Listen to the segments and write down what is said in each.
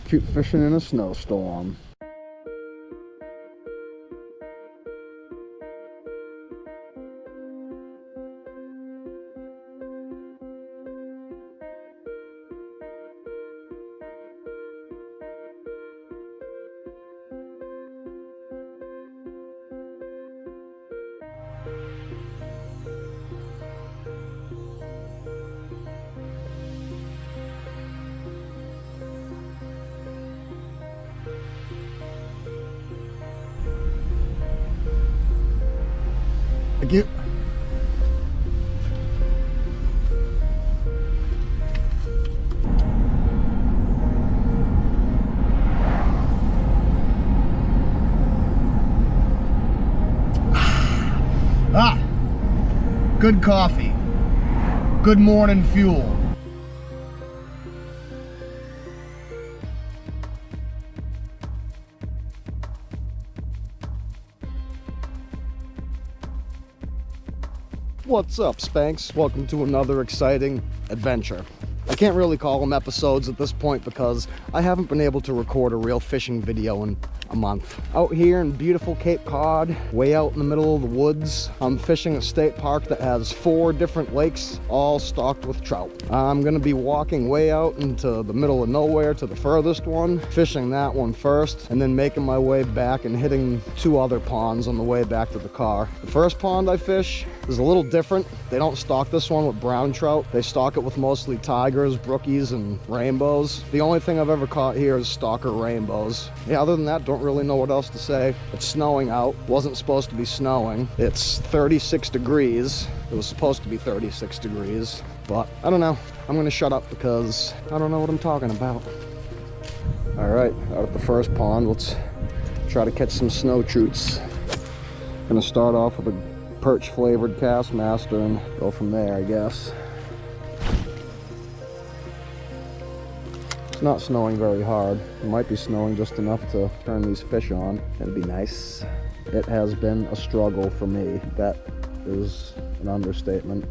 Cute fishing in a snowstorm. Thank you. Ah, good coffee, good morning fuel. What's up, Spanks? Welcome to another exciting adventure. I can't really call them episodes at this point because I haven't been able to record a real fishing video in a month. Out here in beautiful Cape Cod, way out in the middle of the woods, I'm fishing a state park that has 4 different lakes, all stocked with trout. I'm gonna be walking way out into the middle of nowhere to the furthest one, fishing that one first, and then making my way back and hitting 2 other ponds on the way back to the car. The first pond I fish is a little different. They don't stock this one with brown trout. They stock it with mostly tigers, brookies, and rainbows. The only thing I've ever caught here is stalker rainbows. Yeah, other than that, don't really know what else to say. It's snowing out. Wasn't supposed to be snowing. It's 36 degrees. It was supposed to be 36 degrees, but I don't know. I'm gonna shut up because I don't know what I'm talking about. All right, out at the first pond, let's try to catch some snow trouts. Gonna start off with a perch flavored cast master and go from there, I guess. It's not snowing very hard. It might be snowing just enough to turn these fish on. That'd be nice. It has been a struggle for me. That is an understatement.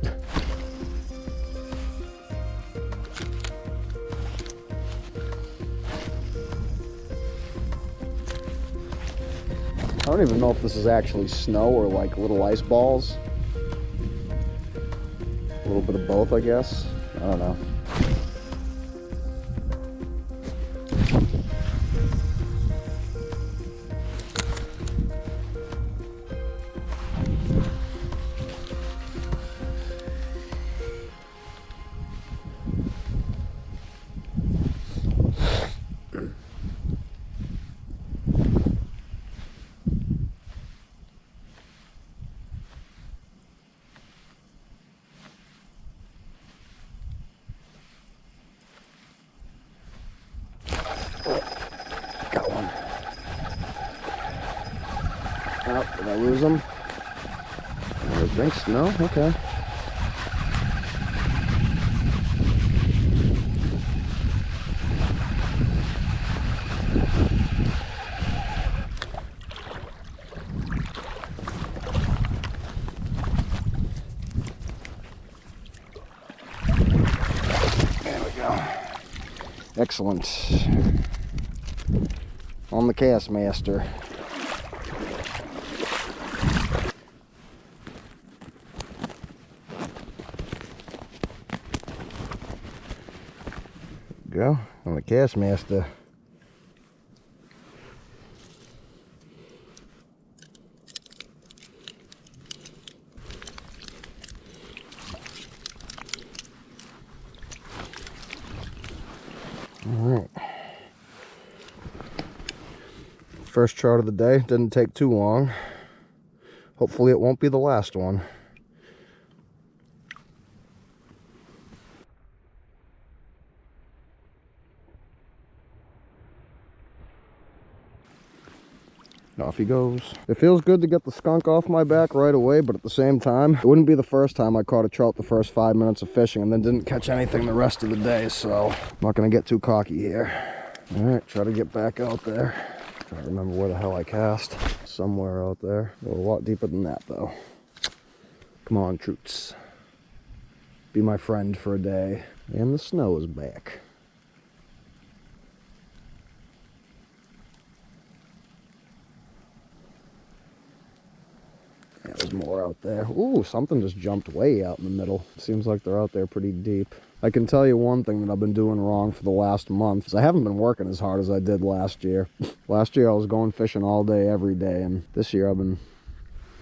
I don't even know if this is actually snow or like little ice balls. A little bit of both, I guess. I don't know. Got one. Oh, did I lose him? I think no? Okay. There we go. Excellent. On the cast master. Go on the cast master. All right. First trout of the day. Didn't take too long. Hopefully it won't be the last one. Off he goes. It feels good to get the skunk off my back right away, but at the same time, it wouldn't be the first time I caught a trout the first 5 minutes of fishing and then didn't catch anything the rest of the day, so I'm not gonna get too cocky here. All right, try to get back out there. Try to remember where the hell I cast. Somewhere out there. A lot deeper than that, though. Come on, Trouts. Be my friend for a day. And the snow is back. more out there. Ooh, something just jumped way out in the middle. Seems like they're out there pretty deep. I can tell you one thing that I've been doing wrong for the last month is I haven't been working as hard as I did last year. Last year I was going fishing all day, every day, and this year I've been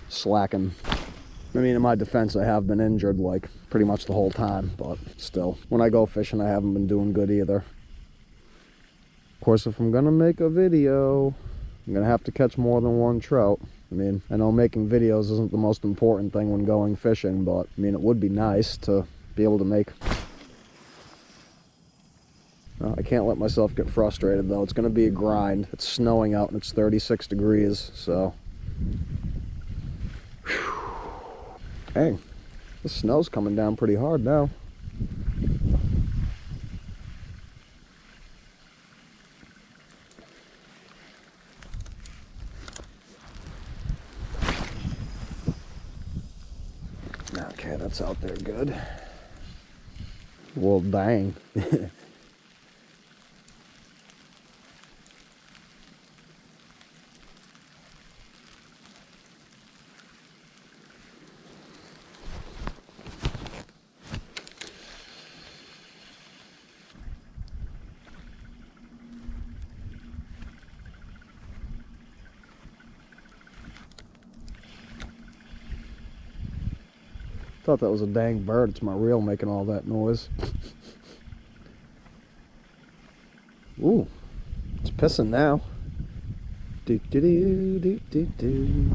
slacking. I mean, in my defense, I have been injured like pretty much the whole time, but still, when I go fishing, I haven't been doing good either. Of course, if I'm gonna make a video, I'm gonna have to catch more than one trout. I mean, I know making videos isn't the most important thing when going fishing, but I mean, it would be nice to be able to make... I can't let myself get frustrated though. It's gonna be a grind. It's snowing out and it's 36 degrees, so... Dang, the snow's coming down pretty hard now. Okay, that's out there good. Well, dang. Thought that was a dang bird. It's my reel making all that noise. Ooh, it's pissing now. Do do do do do do.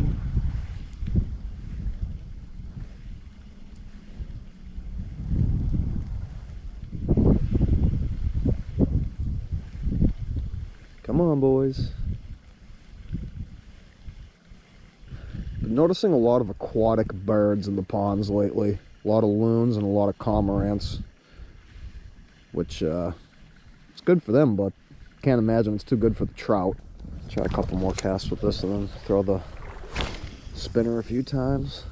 Come on, boys. Been noticing a lot of aquatic birds in the ponds lately. A lot of loons and a lot of cormorants, which it's good for them, but can't imagine it's too good for the trout. Try a couple more casts with this and then throw the spinner a few times.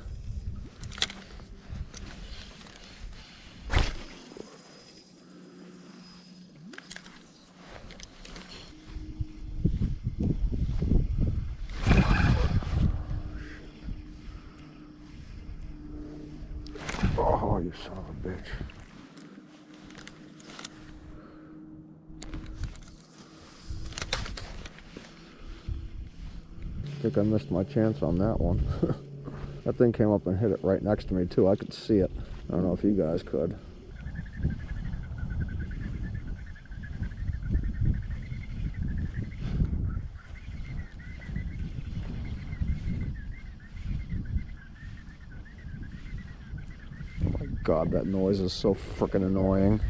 Oh, you son of a bitch. I think I missed my chance on that one. That thing came up and hit it right next to me too. I could see it. I don't know if you guys could. God, that noise is so freaking annoying.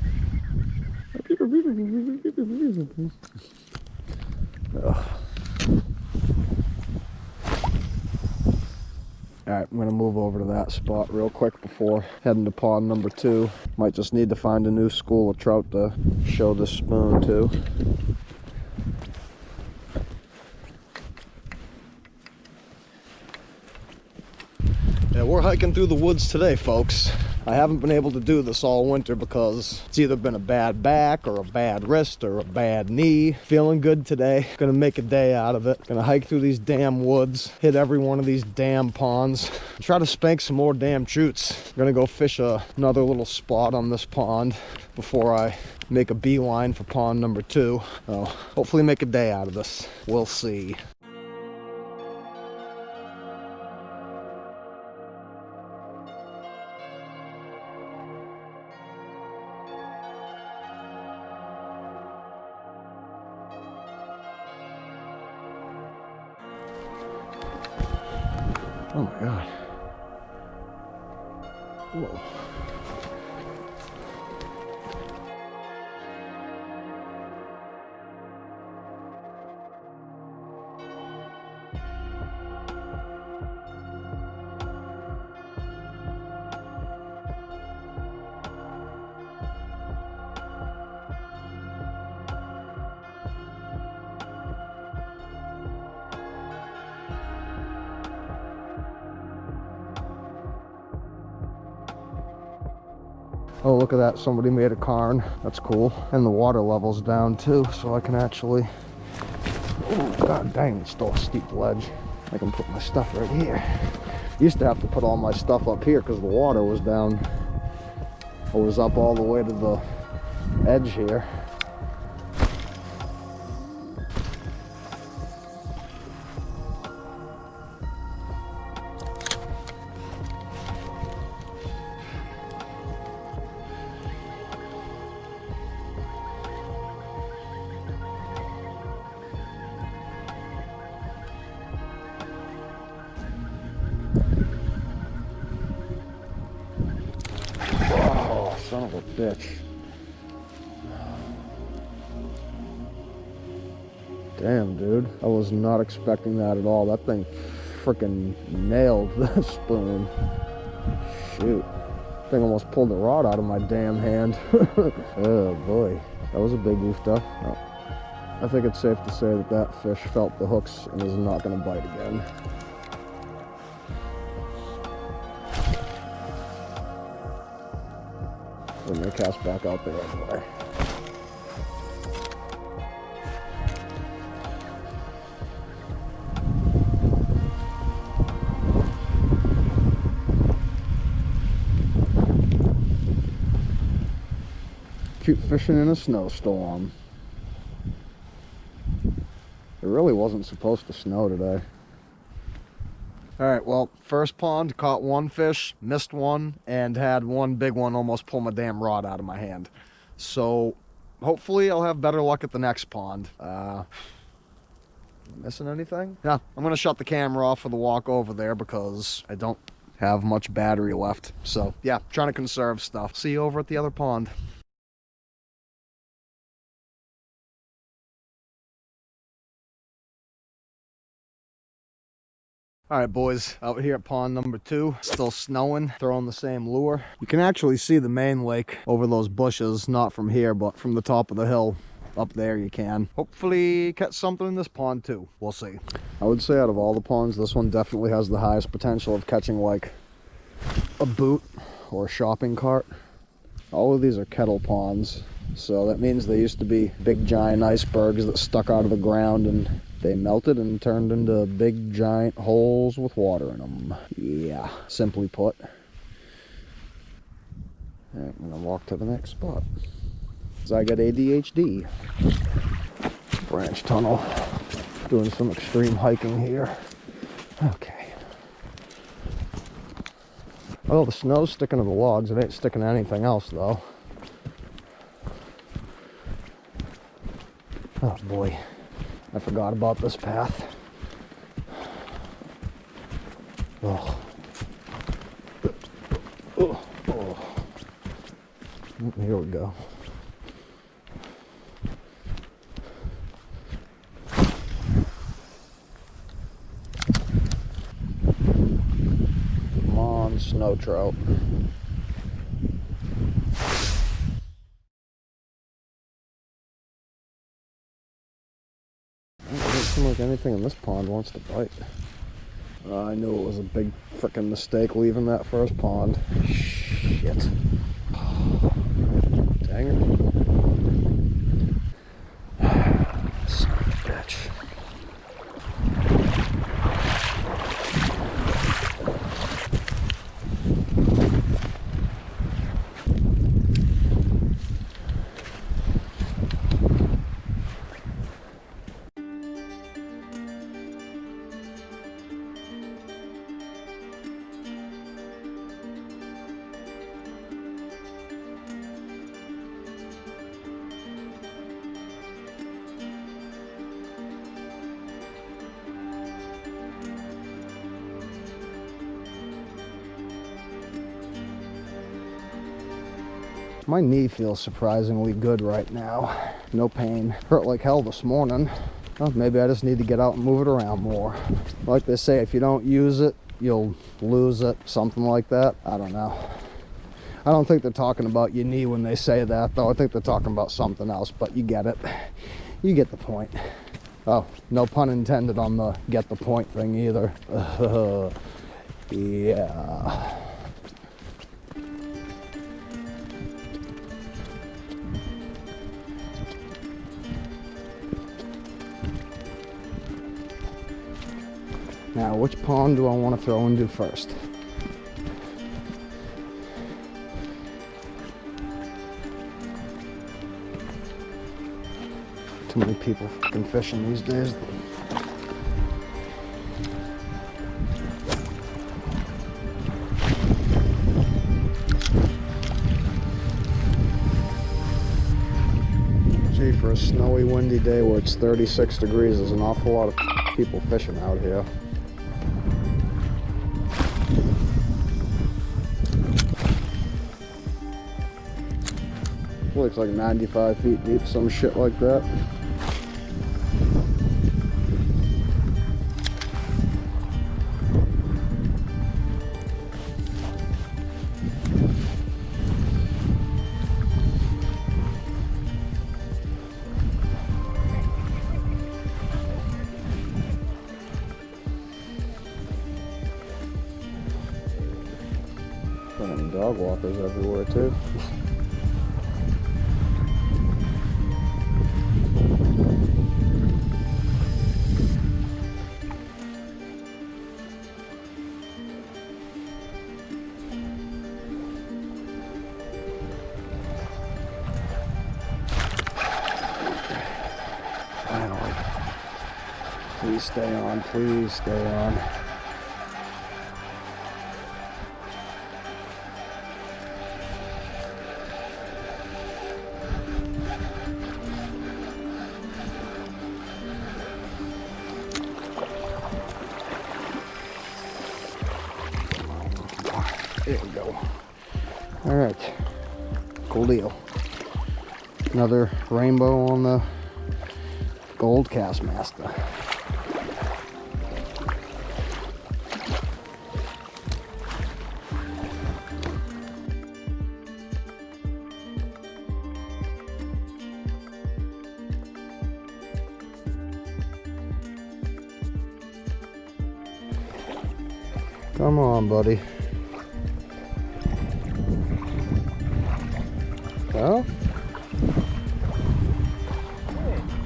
Alright, I'm going to move over to that spot real quick before heading to pond number 2. Might just need to find a new school of trout to show this spoon to. Yeah, we're hiking through the woods today, folks. I haven't been able to do this all winter because it's either been a bad back or a bad wrist or a bad knee. Feeling good today. Gonna make a day out of it. Gonna hike through these damn woods, hit every one of these damn ponds, try to spank some more damn troots. Gonna go fish another little spot on this pond before I make a beeline for pond number 2. So hopefully make a day out of this. We'll see. Oh my God. Whoa. Oh, look at that. Somebody made a cairn. That's cool. And the water level's down too, so I can actually... Oh, God dang, it's still a steep ledge. I can put my stuff right here. Used to have to put all my stuff up here because the water was down. It was up all the way to the edge here. Son of a bitch. Damn, dude. I was not expecting that at all. That thing freaking nailed the spoon. Shoot. Thing almost pulled the rod out of my damn hand. Oh boy. That was a big goof though. Oh. I think it's safe to say that that fish felt the hooks and is not going to bite again. We're going to cast back out there anyway. Cute fishing in a snowstorm. It really wasn't supposed to snow today. Alright, well, first pond, caught one fish, missed one, and had one big one almost pull my damn rod out of my hand. So, hopefully I'll have better luck at the next pond. Missing anything? Yeah, I'm going to shut the camera off for the walk over there because I don't have much battery left. So, yeah, trying to conserve stuff. See you over at the other pond. All right, boys, out here at pond number 2, still snowing, throwing the same lure. You can actually see the main lake over those bushes, not from here, but from the top of the hill up there you can. Hopefully catch something in this pond too. We'll see. I would say out of all the ponds, this one definitely has the highest potential of catching like a boot or a shopping cart. All of these are kettle ponds, so that means they used to be big giant icebergs that stuck out of the ground and they melted and turned into big giant holes with water in them. Yeah, simply put. Right, I'm gonna walk to the next spot. Cause I got ADHD. Branch tunnel. Doing some extreme hiking here. Okay. Oh, the snow's sticking to the logs. It ain't sticking to anything else though. Oh boy. I forgot about this path. Oh. Oh. Oh. Here we go. Come on, snow trout. Doesn't seem like anything in this pond wants to bite. I knew it was a big frickin' mistake leaving that first pond. Shit. Dang it. Son of a bitch. My knee feels surprisingly good right now. No pain. Hurt like hell this morning. Well, maybe I just need to get out and move it around more. Like they say, if you don't use it, you'll lose it. Something like that. I don't know. I don't think they're talking about your knee when they say that, though. I think they're talking about something else, but you get it. You get the point. Oh, no pun intended on the get the point thing either. Yeah. Now, which pond do I want to throw into first? Too many people fucking fishing these days. Gee, for a snowy, windy day where it's 36 degrees, there's an awful lot of people fishing out here. Looks like 95 feet deep, some shit like that. And dog walkers everywhere too. Finally. Please stay on, please stay on. There we go. All right, cool deal. Another rainbow on the gold Castmaster. Come on, buddy. Well,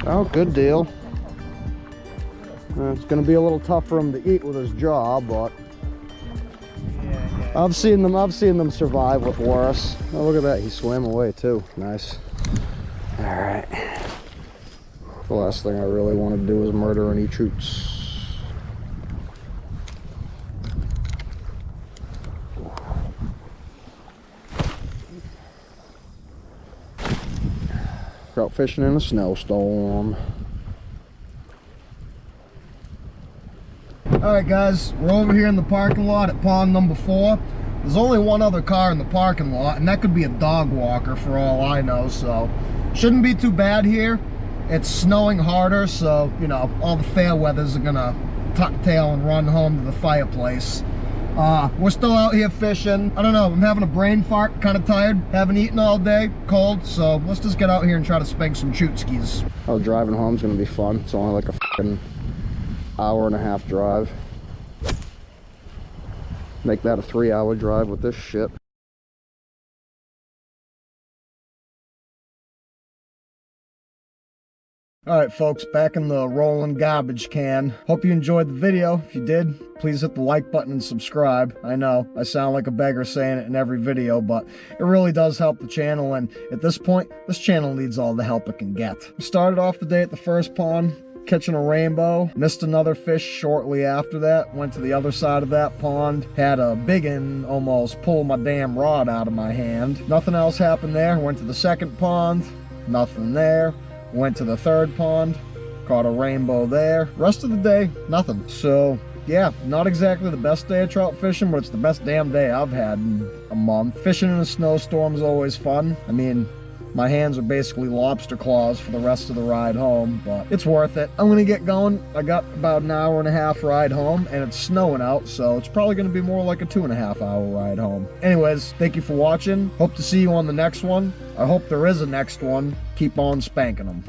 oh, good deal. It's going to be a little tough for him to eat with his jaw, but I've seen them survive with worse. Oh, look at that, he swam away too. Nice. All right. The last thing I really want to do is murder any troots. Trout fishing in a snowstorm. Alright guys, we're over here in the parking lot at pond number 4. There's only one other car in the parking lot, and that could be a dog walker for all I know, so shouldn't be too bad here. It's snowing harder, so you know, all the fair weathers are gonna tuck tail and run home to the fireplace. We're still out here fishing. I don't know, I'm having a brain fart, kind of tired, haven't eaten all day, cold, so let's just get out here and try to spank some chootskis. Oh, driving home's gonna be fun. It's only like a fucking hour-and-a-half drive. Make that a 3-hour drive with this shit. Alright folks, back in the rolling garbage can. Hope you enjoyed the video. If you did, please hit the like button and subscribe. I know, I sound like a beggar saying it in every video, but it really does help the channel, and at this point, this channel needs all the help it can get. We started off the day at the first pond, catching a rainbow. Missed another fish shortly after that. Went to the other side of that pond. Had a biggin almost pull my damn rod out of my hand. Nothing else happened there. Went to the second pond. Nothing there. Went to the third pond, caught a rainbow there. Rest of the day, nothing. So yeah, not exactly the best day of trout fishing, but it's the best damn day I've had in a month. Fishing in a snowstorm is always fun. I mean, my hands are basically lobster claws for the rest of the ride home, but it's worth it. I'm gonna get going. I got about an hour-and-a-half ride home, and it's snowing out, so it's probably gonna be more like a 2.5-hour ride home. Anyways, thank you for watching. Hope to see you on the next one. I hope there is a next one. Keep on spanking them.